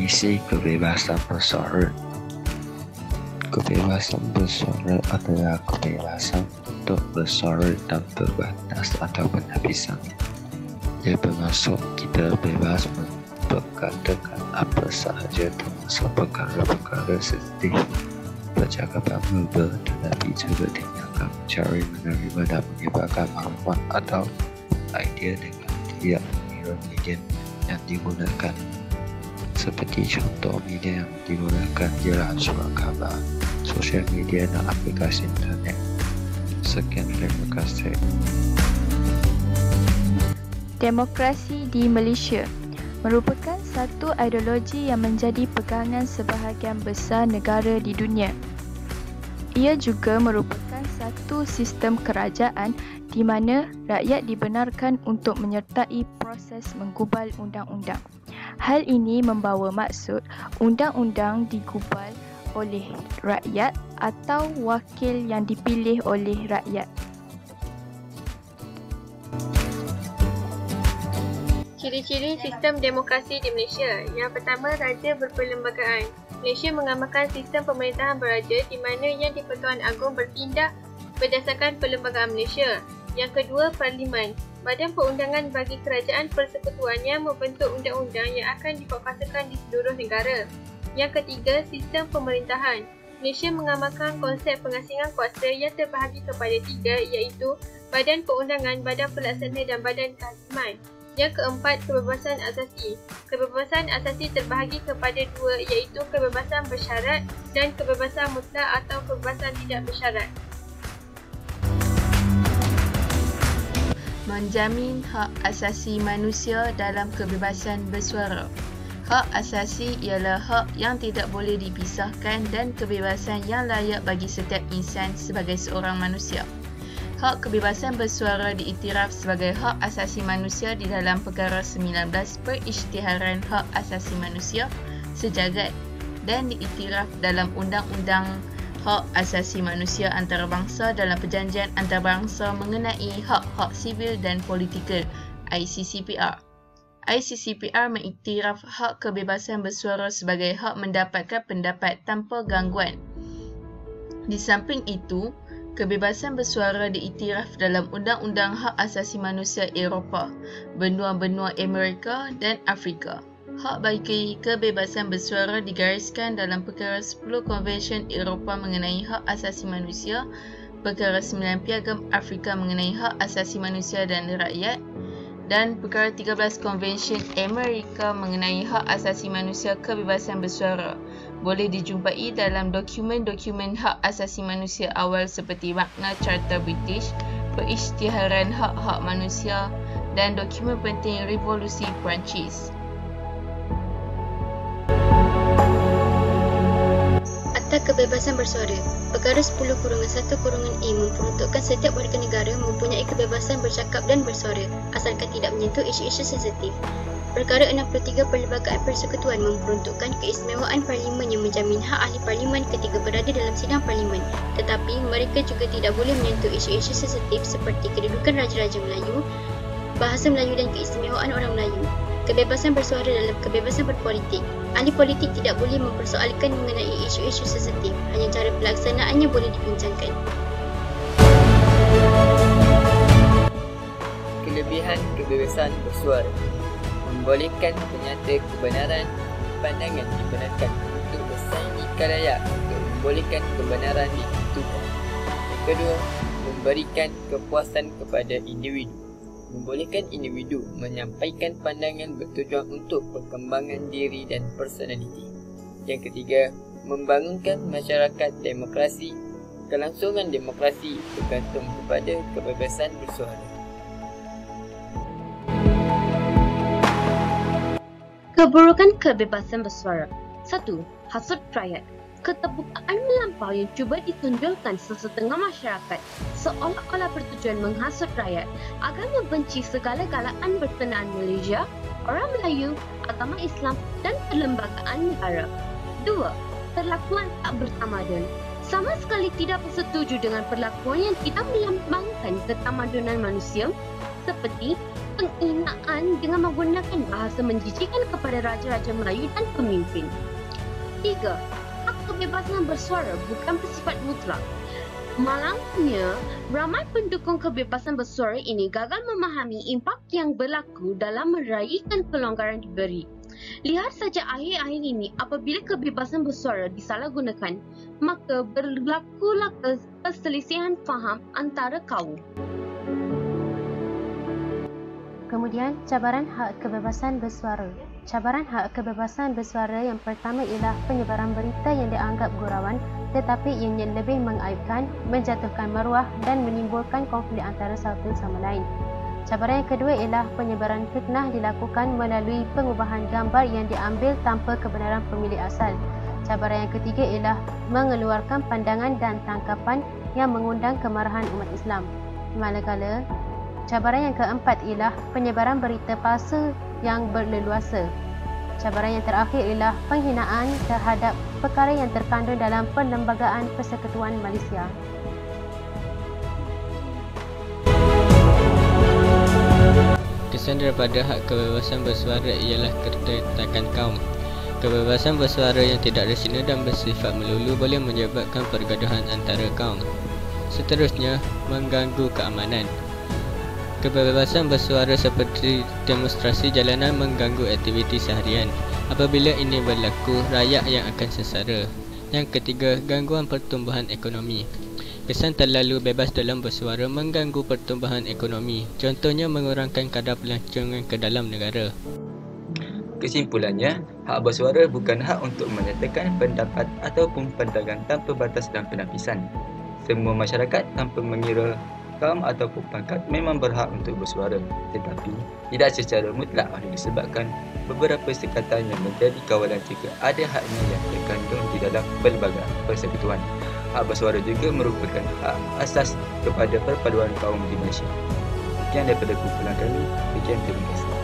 Definisi kebebasan bersuara. Kebebasan bersuara adalah kebebasan untuk bersuara tanpa batas atau penapisan. Ia bermaksud kita bebas berkatakan apa sahaja termasuk perkara-perkara sensitif, percakapan verbal, tetapi juga tindakan mencari, menerima dan menyebarkan maklumat atau idea dengan tidak mengira media yang digunakan. Seperti contoh media yang digunakan ialah surat khabar, sosial media dan aplikasi internet. Sekian, terima kasih. Demokrasi di Malaysia merupakan satu ideologi yang menjadi pegangan sebahagian besar negara di dunia. Ia juga merupakan satu sistem kerajaan di mana rakyat dibenarkan untuk menyertai proses menggubal undang-undang. Hal ini membawa maksud undang-undang digubal oleh rakyat atau wakil yang dipilih oleh rakyat. Ciri-ciri sistem demokrasi di Malaysia. Yang pertama, raja berperlembagaan. Malaysia mengamalkan sistem pemerintahan beraja di mana Yang di-Pertuan Agong bertindak berdasarkan Perlembagaan Malaysia. Yang kedua, Parlimen. Badan perundangan bagi kerajaan persekutuan yang membentuk undang-undang yang akan dikuatkuasakan di seluruh negara. Yang ketiga, sistem pemerintahan. Malaysia mengamalkan konsep pengasingan kuasa yang terbahagi kepada tiga, iaitu Badan Perundangan, Badan Pelaksana dan Badan Kehakiman. Yang keempat, kebebasan asasi. Kebebasan asasi terbahagi kepada dua, iaitu kebebasan bersyarat dan kebebasan mutlak atau kebebasan tidak bersyarat. Menjamin hak asasi manusia dalam kebebasan bersuara. Hak asasi ialah hak yang tidak boleh dipisahkan dan kebebasan yang layak bagi setiap insan sebagai seorang manusia. Hak kebebasan bersuara diiktiraf sebagai hak asasi manusia di dalam Perkara 19 Perisytiharan Hak Asasi Manusia Sejagat dan diiktiraf dalam Undang-Undang Hak Asasi Manusia Antarabangsa dalam Perjanjian Antarabangsa mengenai hak-hak sivil dan politikal (ICCPR). ICCPR mengiktiraf hak kebebasan bersuara sebagai hak mendapatkan pendapat tanpa gangguan. Di samping itu, kebebasan bersuara diiktiraf dalam Undang-Undang Hak Asasi Manusia Eropah, benua-benua Amerika dan Afrika. Hak bagi kebebasan bersuara digariskan dalam Perkara 10 Konvensyen Eropah mengenai Hak Asasi Manusia, Perkara 9 Piagam Afrika mengenai Hak Asasi Manusia dan Rakyat, dan Perkara 13 Konvensyen Amerika mengenai Hak Asasi Manusia Kebebasan Bersuara. Boleh dijumpai dalam dokumen-dokumen hak asasi manusia awal seperti Magna Carta British, Perisytiharan Hak-Hak Manusia dan dokumen penting Revolusi Perancis. Akta Kebebasan Bersuara. Perkara 10-1-A memperuntukkan setiap warga negara mempunyai kebebasan bercakap dan bersuara asalkan tidak menyentuh isu-isu sensitif. Perkara 63 Perlembagaan Persekutuan memperuntukkan keistimewaan Parlimen yang menjamin hak ahli Parlimen ketika berada dalam sidang Parlimen, tetapi mereka juga tidak boleh menyentuh isu-isu sensitif seperti kedudukan Raja-Raja Melayu, bahasa Melayu dan keistimewaan orang Melayu. Kebebasan bersuara dalam kebebasan berpolitik. Ahli politik tidak boleh mempersoalkan mengenai isu-isu sensitif, hanya cara pelaksanaannya boleh dibincangkan. Kelebihan kebebasan bersuara membolehkan penyata kebenaran pandangan dibenarkan untuk bersaing di khalayak untuk membolehkan kebenaran ditentukan. Kedua, memberikan kepuasan kepada individu. Membolehkan individu menyampaikan pandangan bertujuan untuk perkembangan diri dan personaliti. Yang ketiga, membangunkan masyarakat demokrasi. Kelangsungan demokrasi bergantung kepada kebebasan bersuara. Keburukan kebebasan bersuara. 1. Hasut rakyat. Keterbukaan melampau yang cuba ditunjukkan sesetengah masyarakat seolah-olah bertujuan menghasut rakyat agar membenci segala-galaan berkenaan Malaysia, orang Melayu, agama Islam dan perlembagaan negara. 2. Perlakuan tak bertamadun. Sama sekali tidak bersetuju dengan perlakuan yang tidak melambangkan ketamadunan manusia seperti penghinaan dengan menggunakan bahasa menjijikkan kepada raja-raja Melayu dan pemimpin. 3. Hak kebebasan bersuara bukan bersifat mutlak. Malangnya, ramai pendukung kebebasan bersuara ini gagal memahami impak yang berlaku dalam meraihkan kelonggaran diberi. Lihat saja akhir-akhir ini, apabila kebebasan bersuara disalahgunakan, maka berlakulah perselisihan faham antara kaum. Kemudian, cabaran hak kebebasan bersuara. Cabaran hak kebebasan bersuara yang pertama ialah penyebaran berita yang dianggap gurauan tetapi ianya lebih mengaibkan, menjatuhkan maruah dan menimbulkan konflik antara satu sama lain. Cabaran yang kedua ialah penyebaran fitnah dilakukan melalui pengubahan gambar yang diambil tanpa kebenaran pemilik asal. Cabaran yang ketiga ialah mengeluarkan pandangan dan tangkapan yang mengundang kemarahan umat Islam. Manakala, cabaran yang keempat ialah penyebaran berita palsu yang berleluasa. Cabaran yang terakhir ialah penghinaan terhadap perkara yang terkandung dalam Perlembagaan Persekutuan Malaysia. Kesan daripada hak kebebasan bersuara ialah keretakan kaum. Kebebasan bersuara yang tidak resina dan bersifat melulu boleh menyebabkan pergaduhan antara kaum. Seterusnya, mengganggu keamanan. Kebebasan bersuara seperti demonstrasi jalanan mengganggu aktiviti seharian. Apabila ini berlaku, rakyat yang akan sengsara. Yang ketiga, gangguan pertumbuhan ekonomi. Kesan terlalu bebas dalam bersuara mengganggu pertumbuhan ekonomi. Contohnya mengurangkan kadar pelancongan ke dalam negara. Kesimpulannya, hak bersuara bukan hak untuk menyatakan pendapat ataupun pandangan tanpa batas dan penapisan. Semua masyarakat tanpa mengira kaum ataupun pangkat memang berhak untuk bersuara, tetapi tidak secara mutlak oleh disebabkan beberapa sekatan yang menjadi kawalan jika ada haknya yang terkandung di dalam Perlembagaan Persekutuan. Hak bersuara juga merupakan hak asas kepada perpaduan kaum di Malaysia. Sekian daripada kumpulan kami. Sekian, terima kasih.